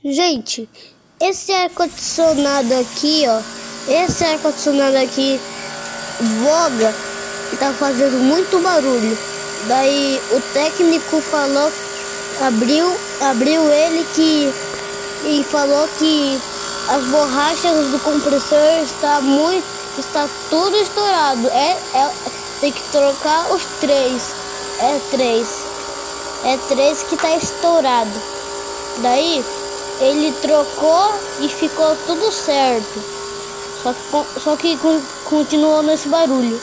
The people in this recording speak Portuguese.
Gente, esse ar-condicionado aqui, ó. Esse ar-condicionado aqui voga e tá fazendo muito barulho. Daí o técnico falou, abriu ele e falou que as borrachas do compressor está tudo estourado. Tem que trocar os três. É três que tá estourado. Daí ele trocou e ficou tudo certo. Só que continuou nesse barulho.